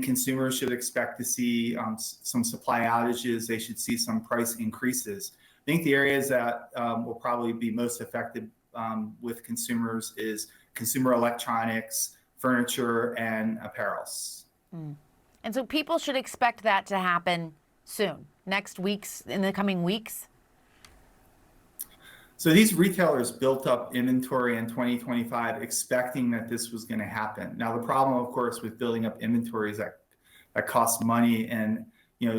consumers should expect to see some supply outages. They should see some price increases. I think the areas that will probably be most affected with consumers is consumer electronics, furniture, and apparels. And so people should expect that to happen soon, in the coming weeks? So these retailers built up inventory in 2025 expecting that this was going to happen. Now, the problem, of course, with building up inventory is that costs money, and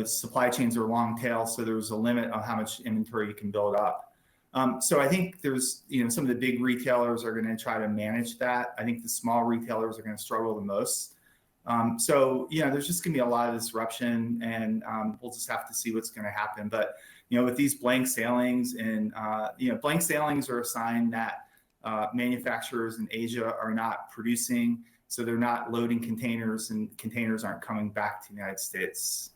supply chains are long tail, so there's a limit on how much inventory you can build up. So I think there's, some of the big retailers are going to try to manage that. I think the small retailers are going to struggle the most. So there's just going to be a lot of disruption, and we'll just have to see what's going to happen. But with these blank sailings, and blank sailings are a sign that manufacturers in Asia are not producing, so they're not loading containers, and containers aren't coming back to the United States.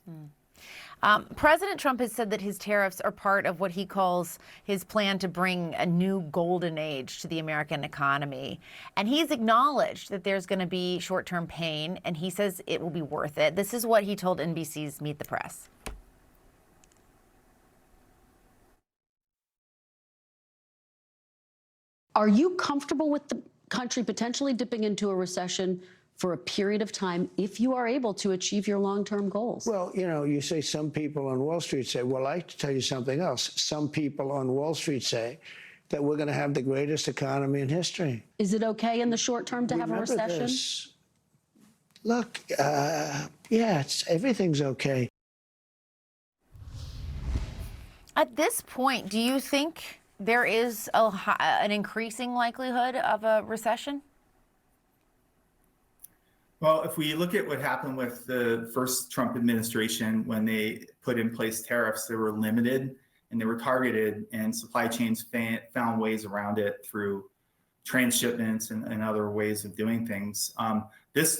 President Trump has said that his tariffs are part of what he calls his plan to bring a new golden age to the American economy. And he's acknowledged that there's going to be short-term pain, and he says it will be worth it. This is what he told NBC's Meet the Press. Are you comfortable with the country potentially dipping into a recession for a period of time if you are able to achieve your long-term goals? Well, you say some people on Wall Street say, well, I have to tell you something else. Some people on Wall Street say that we're going to have the greatest economy in history. Is it okay in the short term to have a recession? This. Look, yeah, everything's okay. At this point, do you think there is an increasing likelihood of a recession? Well, if we look at what happened with the first Trump administration, when they put in place tariffs, they were limited and they were targeted, and supply chains found ways around it through transshipments and other ways of doing things.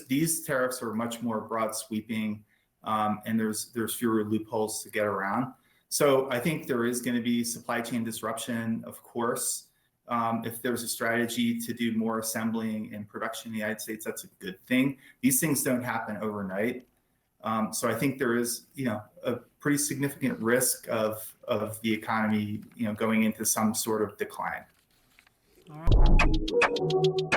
These tariffs are much more broad sweeping, and there's fewer loopholes to get around. So I think there is going to be supply chain disruption, of course. If there's a strategy to do more assembling and production in the United States, that's a good thing. These things don't happen overnight. So I think there is, a pretty significant risk of the economy, going into some sort of decline. All right.